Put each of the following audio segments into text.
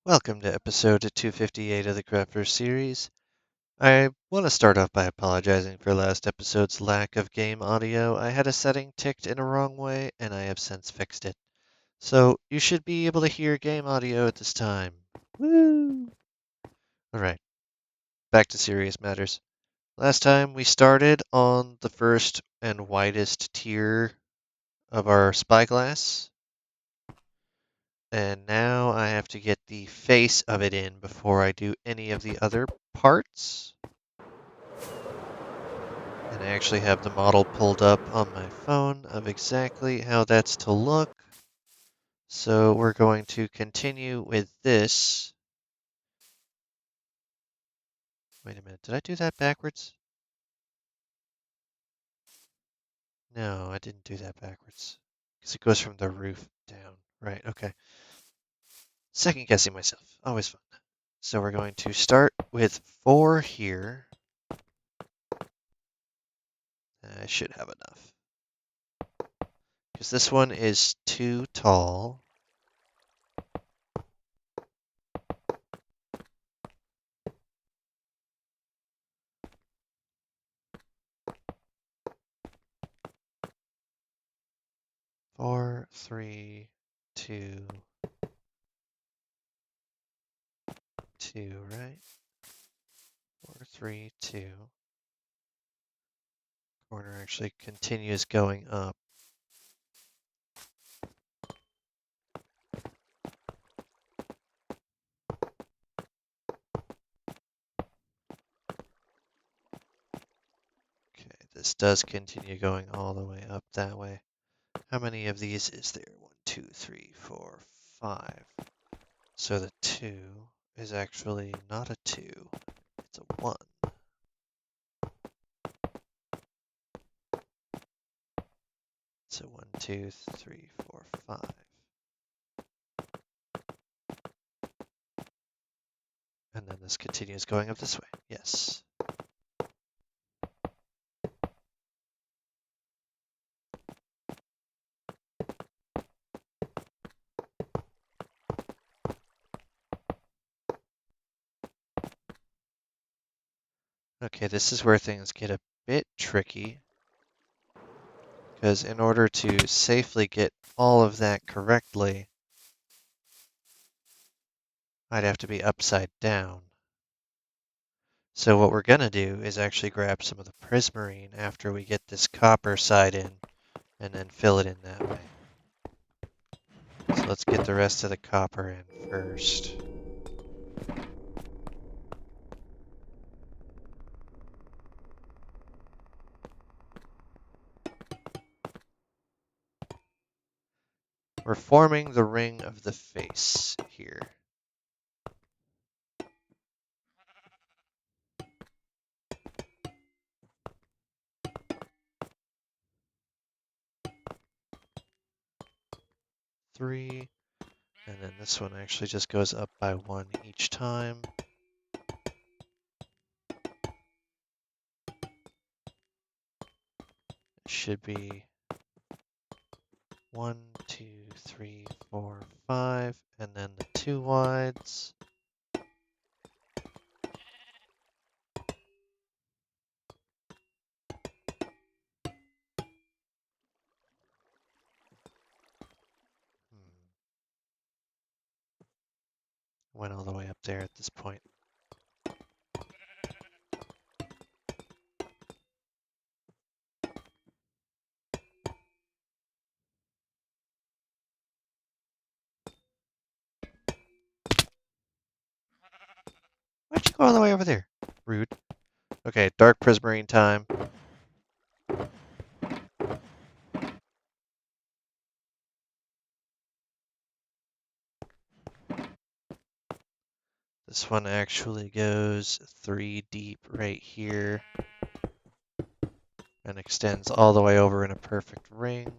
Welcome to episode 258 of the Craftverse series. I want to start off by apologizing for last episode's lack of game audio. I had a setting ticked in a wrong way, and I have since fixed it. So you should be able to hear game audio at this time. Woo! Alright, back to serious matters. Last time we started on the first and widest tier of our Spyglass, and now I have to get the face of it in before I do any of the other parts. And I actually have the model pulled up on my phone of exactly how that's to look. So we're going to continue with this. Wait a minute, did I do that backwards? No, I didn't do that backwards. Because it goes from the roof down. Right, okay. Second guessing myself, always fun. So we're going to start with 4 here. I should have enough. Because this one is too tall. Four, three, two, two, right? 4, 3, 2. Corner actually continues going up. Okay, this does continue going all the way up that way. How many of these is there? 1, 2, 3, 4, 5. So the 2 is actually not a 2, it's a 1. So 1, 2, 3, 4, 5. And then this continues going up this way. Yes. Okay, this is where things get a bit tricky. Because in order to safely get all of that correctly, I'd have to be upside down. So what we're going to do is actually grab some of the prismarine after we get this copper side in, and then fill it in that way. So let's get the rest of the copper in first. We're forming the ring of the face here. Three, and then this one actually just goes up by 1 each time. It should be 1, 2, 3, 4, 5, and then the 2 wides. Went all the way up there at this point. Why'd you go all the way over there? Rude. Okay, dark prismarine time. This one actually goes 3 deep right here and extends all the way over in a perfect ring.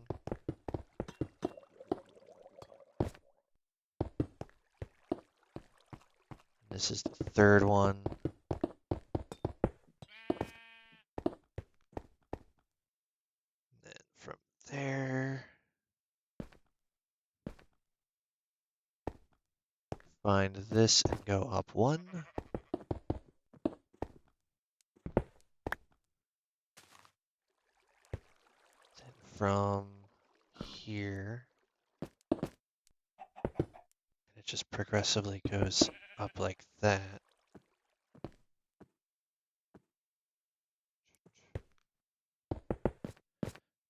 This is the third one. And then from there, find this and go up one. Then from here, it just progressively goes up like that.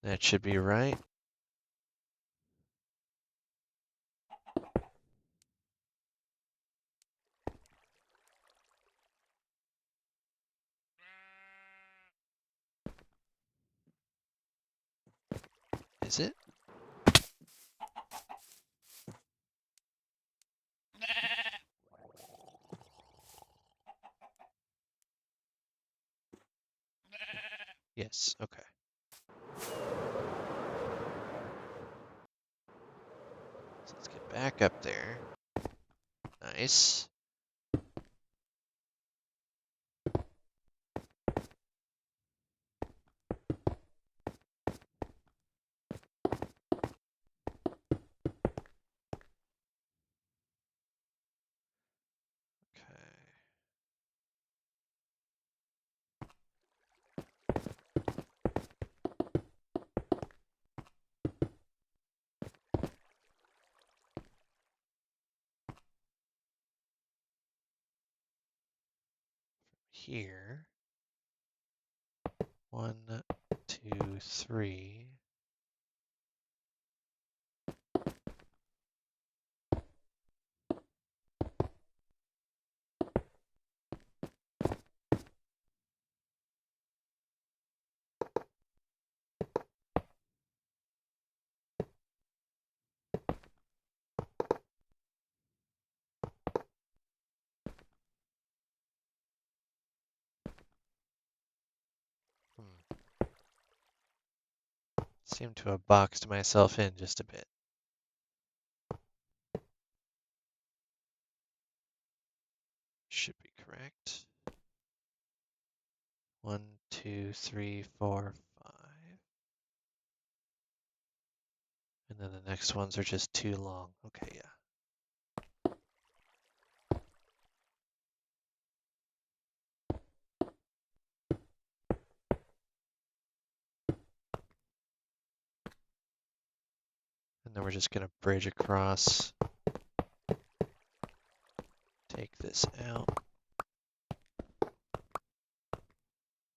That should be right. Is it? Yes, okay. So let's get back up there. Nice. Okay. Here. 1, 2, 3. Seem to have boxed myself in just a bit. Should be correct. 1, 2, 3, 4, 5. And then the next ones are just too long. Okay, yeah. And then we're just going to bridge across. Take this out.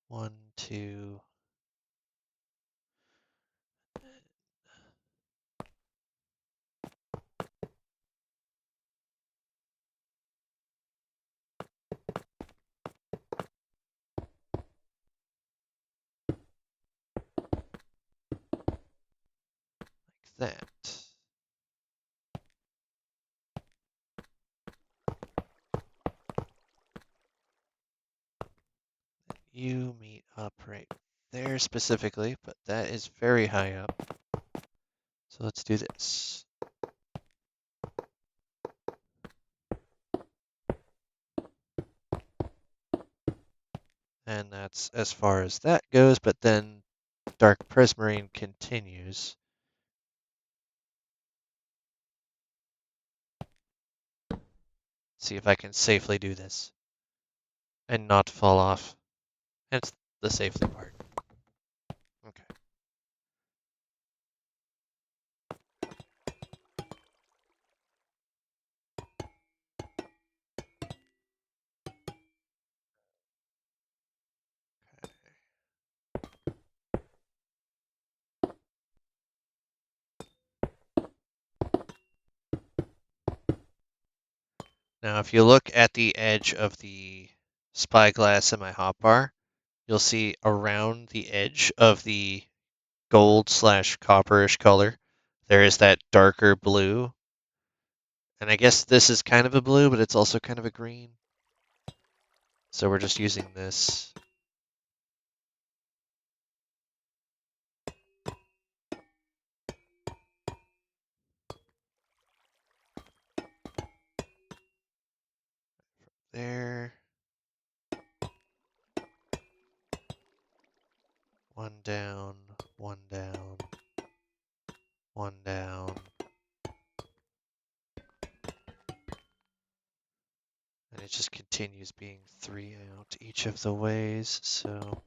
1, 2. Like that. You meet up right there specifically, but that is very high up. So let's do this. And that's as far as that goes, but then Dark Prismarine continues. See if I can safely do this and not fall off. That's the safety part. Okay. Now, if you look at the edge of the spyglass in my hotbar, you'll see around the edge of the gold slash copperish color, there is that darker blue. And I guess this is kind of a blue, but it's also kind of a green. So we're just using this. There. One down, one down, one down. just continues being 3 out each of the ways, so...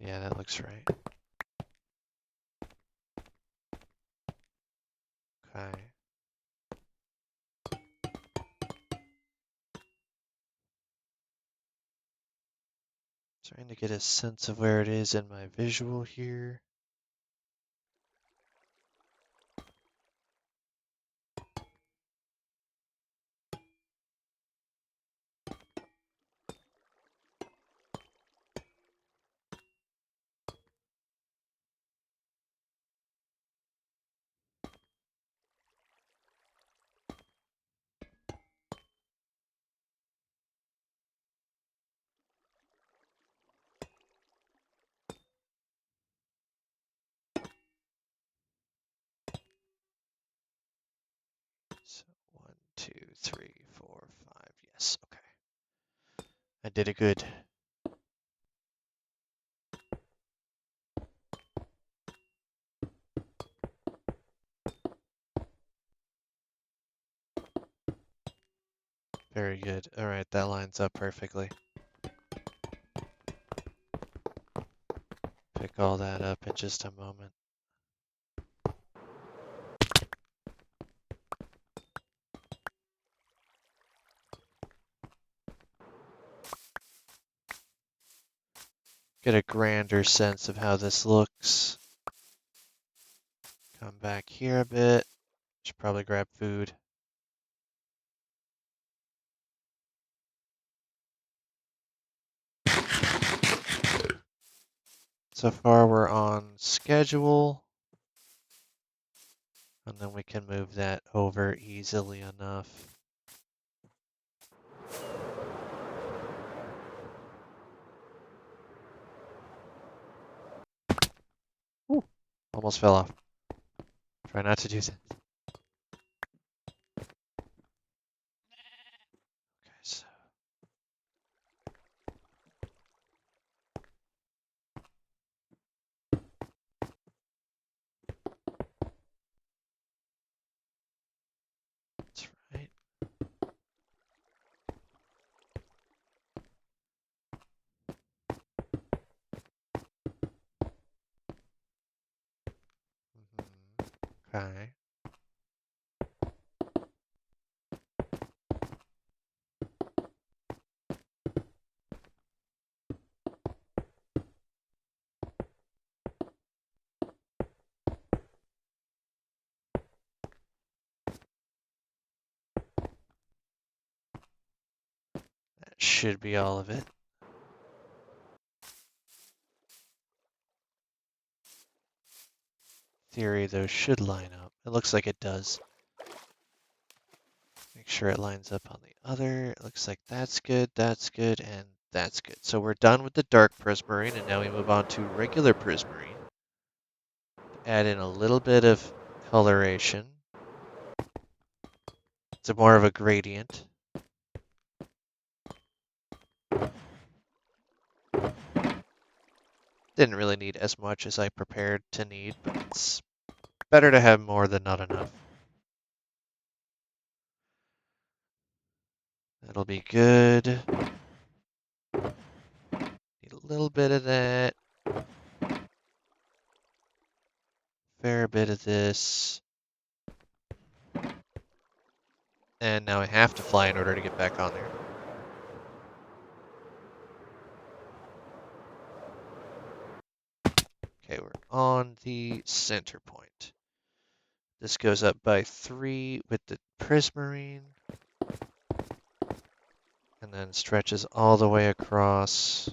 Yeah, that looks right. Okay. Trying to get a sense of where it is in my visual here. So 1, 2, 3, 4, 5. Yes, okay. I did it good. Very good. All right, that lines up perfectly. Pick all that up in just a moment. Get a grander sense of how this looks. Come back here a bit. Should probably grab food. So far we're on schedule. And then we can move that over easily enough. Ooh, almost fell off. Try not to do that. Okay, so that's right. Okay. That should be all of it. Theory, those should line up. It looks like it does. Make sure it lines up on the other. It looks like that's good, and that's good. So we're done with the dark prismarine, and now we move on to regular prismarine. Add in a little bit of coloration. It's more of a gradient. Didn't really need as much as I prepared to need, but it's better to have more than not enough. That'll be good. Need a little bit of that. Fair bit of this. And now I have to fly in order to get back on there. Okay, we're on the center point. This goes up by 3 with the prismarine. And then stretches all the way across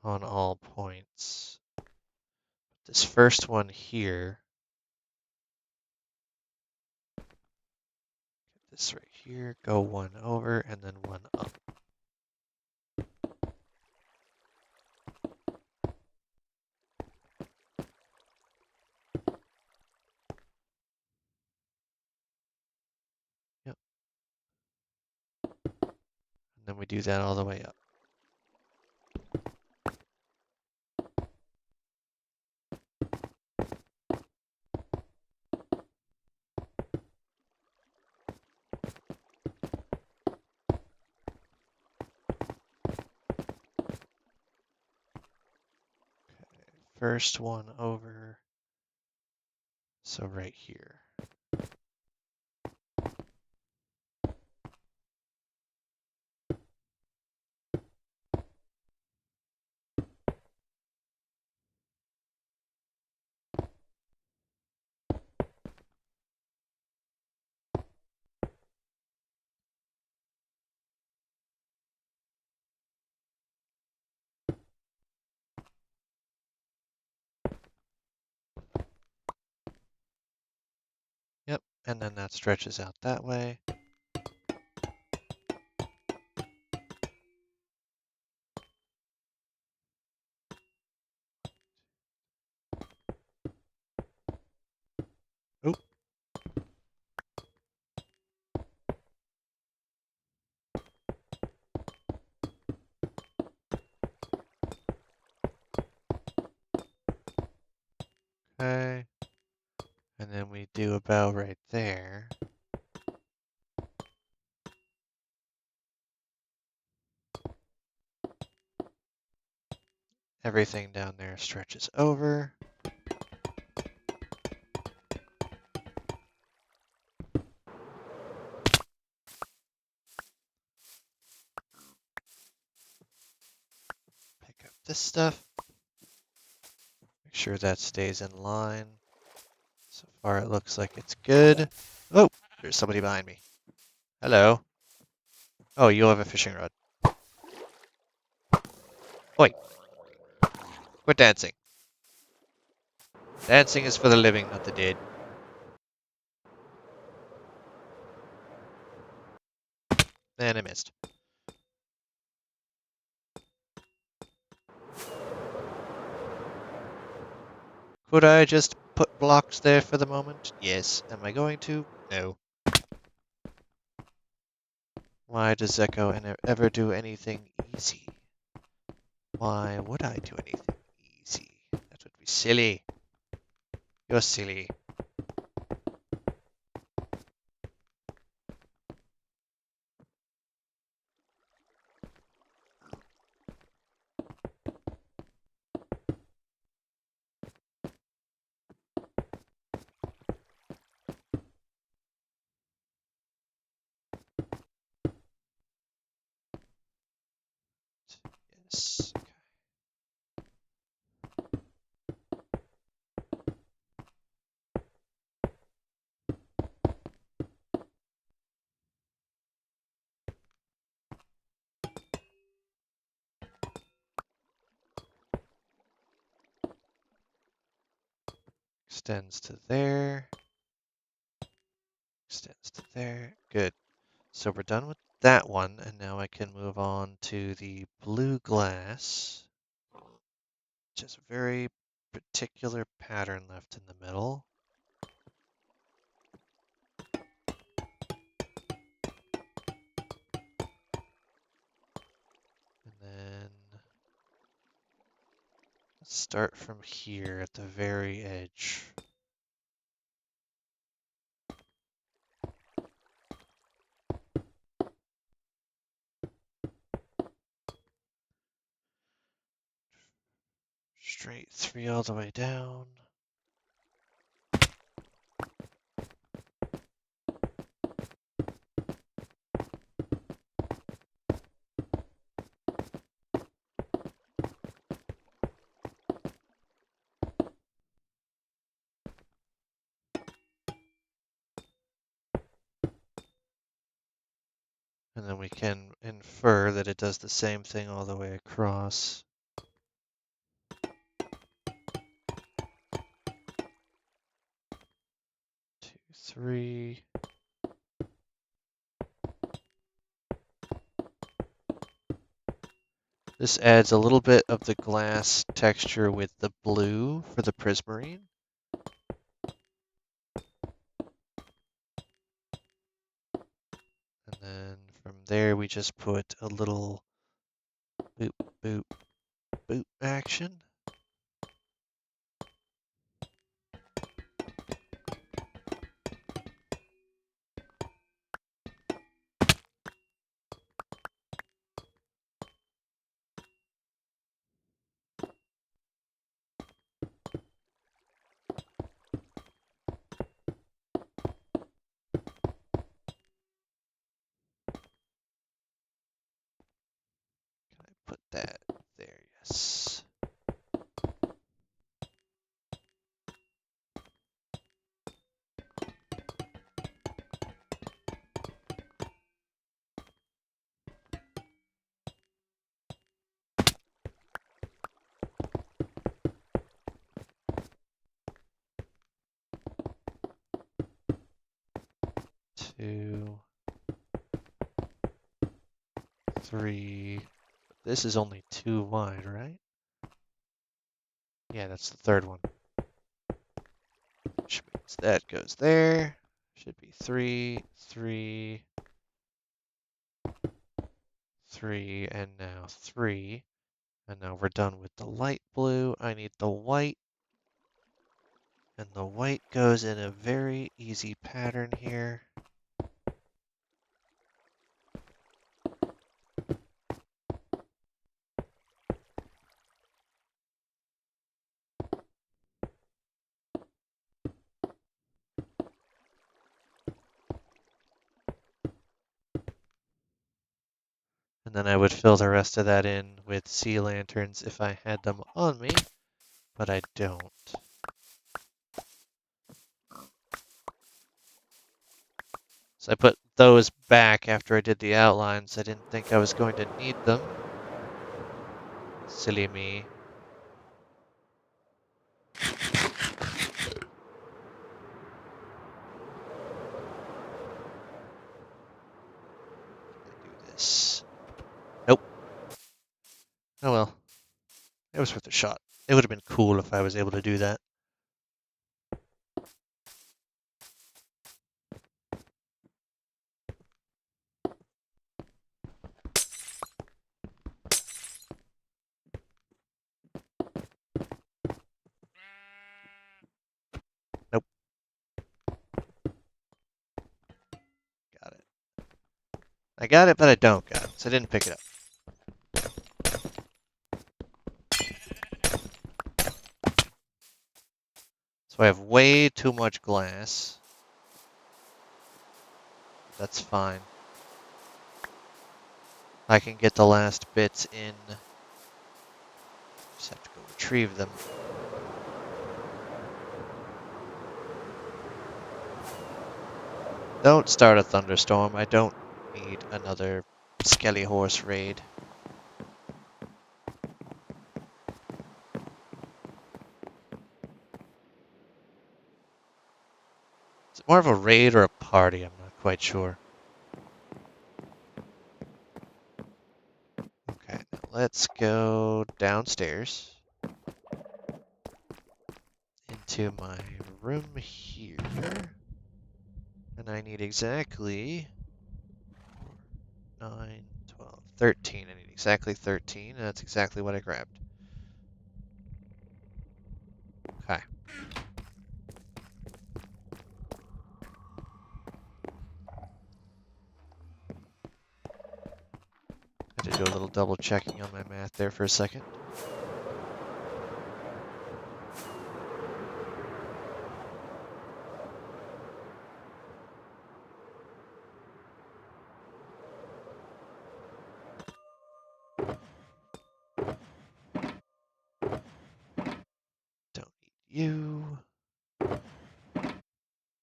on all points. This first one here, this right here, go one over and then one up. Yep. And then we do that all the way up. First one over, so right here. Yep, and then that stretches out that way. Oh. Okay. And then we do about right there. Everything down there stretches over. Pick up this stuff. Make sure that stays in line. So far it looks like it's good. Oh, there's somebody behind me. Hello. Oh, you have a fishing rod. Oi, quit dancing. Dancing is for the living, not the dead. And I missed. Could I just put blocks there for the moment? Yes. Am I going to? No. Why does Zeko ever do anything easy? Why would I do anything easy? That would be silly. You're silly. Yes. Extends to there. Extends to there. Good. So we're done with that one, and now I can move on to the blue glass, which has a very particular pattern left in the middle. And then let's start from here at the very edge. Straight 3 all the way down. And then we can infer that it does the same thing all the way across. 2, 3. This adds a little bit of the glass texture with the blue for the prismarine. And then from there, we just put a little boop, boop, boop action. Can I put that there? Yes. Two, three. This is only 2 wide, right? Yeah, that's the third one. Which means that goes there. Should be 3, 3, 3, and now 3. And now we're done with the light blue. I need the white. And the white goes in a very easy pattern here. And then I would fill the rest of that in with sea lanterns if I had them on me, but I don't. So I put those back after I did the outlines. I didn't think I was going to need them. Silly me. I do this. Nope. Oh well. It was worth a shot. It would have been cool if I was able to do that. Nope. Got it. I got it, but I don't got it, so I didn't pick it up. So I have way too much glass. That's fine. I can get the last bits in. Just have to go retrieve them. Don't start a thunderstorm. I don't need another Skelly Horse raid. Is it more of a raid or a party? I'm not quite sure. Okay, now let's go downstairs into my room here. And I need exactly 9, 12, 13. I need exactly 13, and that's exactly what I grabbed. Okay. I had to do a little double checking on my math there for a second. Don't need you.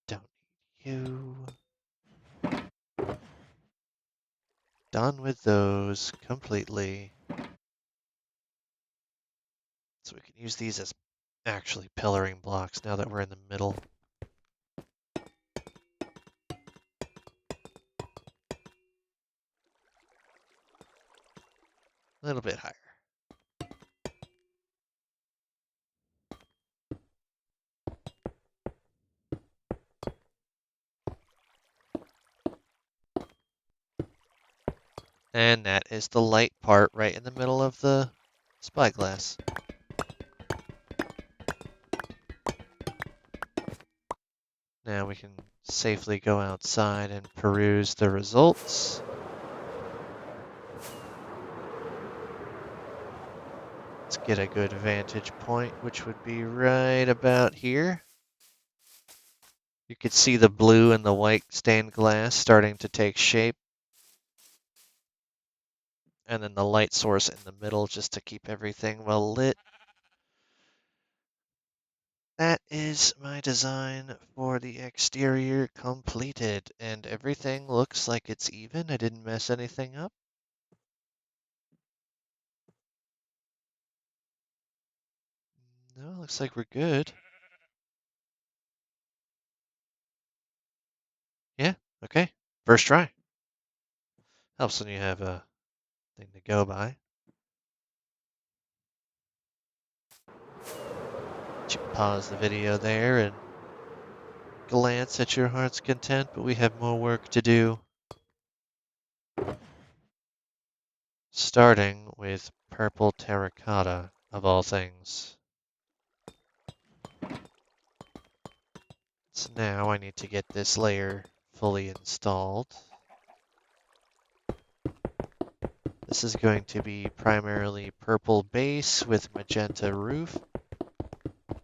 Don't need you. Done with those completely. So we can use these as actually pillaring blocks now that we're in the middle. A little bit higher. And that is the light part right in the middle of the spyglass. Now we can safely go outside and peruse the results. Let's get a good vantage point, which would be right about here. You could see the blue and the white stained glass starting to take shape. And then the light source in the middle just to keep everything well lit. That is my design for the exterior completed, and everything looks like it's even. I didn't mess anything up. No, looks like we're good. Yeah, okay. First try. Helps when you have a thing to go by. You pause the video there and glance at your heart's content, but we have more work to do. Starting with purple terracotta, of all things. So now I need to get this layer fully installed. This is going to be primarily purple base with magenta roof.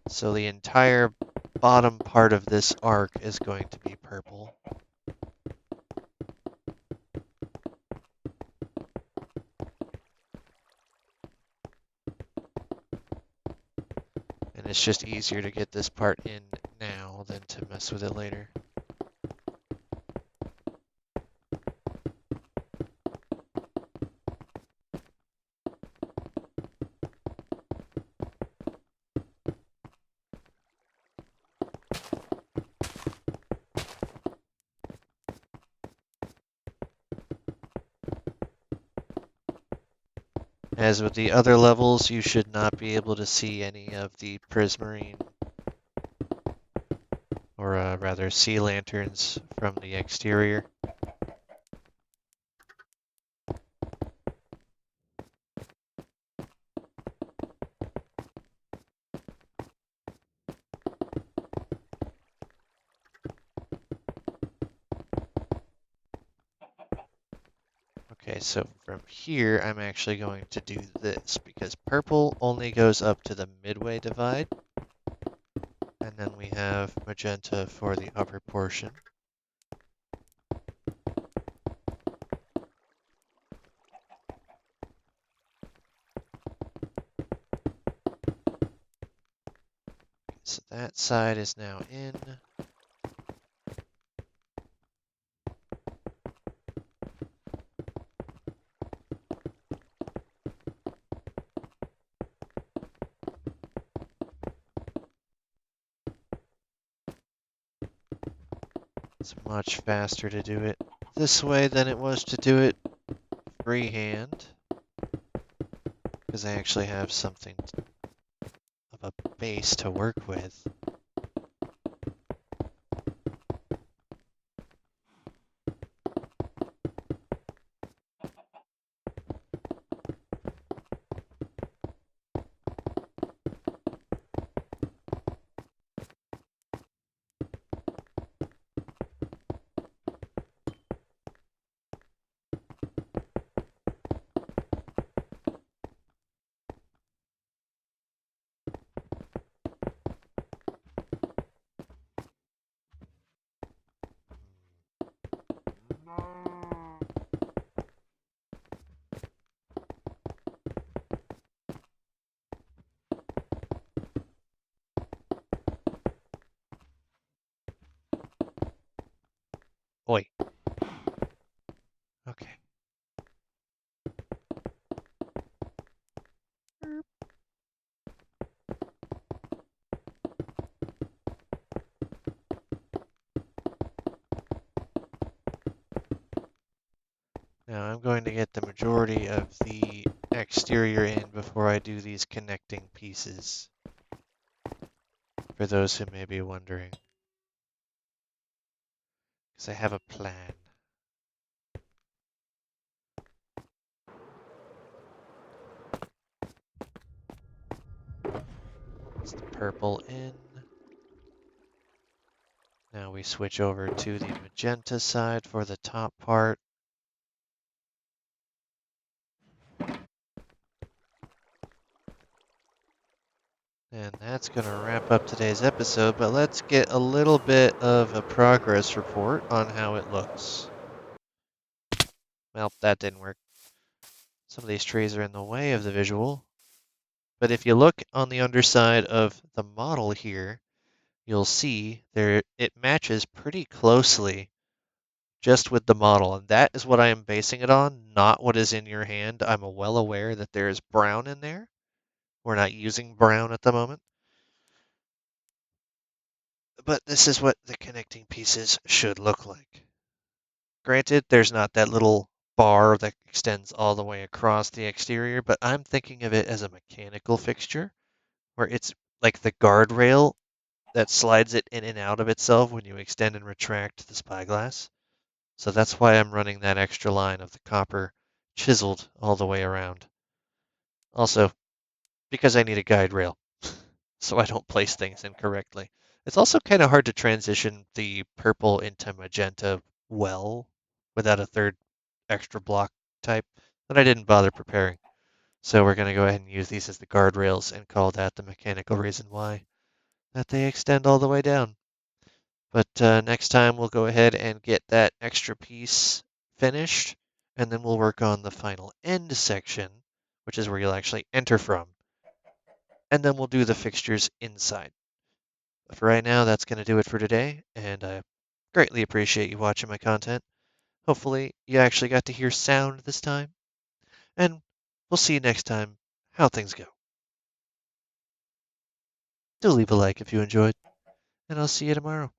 So the entire bottom part of this arc is going to be purple. And it's just easier to get this part in now than to mess with it later. As with the other levels, you should not be able to see any of the prismarine, or rather sea lanterns from the exterior. Okay, so from here, I'm actually going to do this, because purple only goes up to the midway divide, and then we have magenta for the upper portion. So that side is now in. It's much faster to do it this way than it was to do it freehand, because I actually have something of a base to work with. Oi. Okay. Now I'm going to get the majority of the exterior in before I do these connecting pieces, for those who may be wondering, because I have a plan. That's the purple in. Now we switch over to the magenta side for the top part. And that's going to wrap up today's episode, but let's get a little bit of a progress report on how it looks. Well, that didn't work. Some of these trees are in the way of the visual. But if you look on the underside of the model here, you'll see there it matches pretty closely just with the model. And that is what I am basing it on, not what is in your hand. I'm well aware that there is brown in there. We're not using brown at the moment. But this is what the connecting pieces should look like. Granted, there's not that little bar that extends all the way across the exterior, but I'm thinking of it as a mechanical fixture where it's like the guardrail that slides it in and out of itself when you extend and retract the spyglass. So that's why I'm running that extra line of the copper chiseled all the way around. Also, because I need a guide rail, so I don't place things incorrectly. It's also kind of hard to transition the purple into magenta well without a third extra block type that I didn't bother preparing. So we're going to go ahead and use these as the guardrails and call that the mechanical reason why that they extend all the way down. But next time we'll go ahead and get that extra piece finished, and then we'll work on the final end section, which is where you'll actually enter from. And then we'll do the fixtures inside. But for right now, that's going to do it for today, and I greatly appreciate you watching my content. Hopefully, you actually got to hear sound this time, and we'll see you next time how things go. Do leave a like if you enjoyed, and I'll see you tomorrow.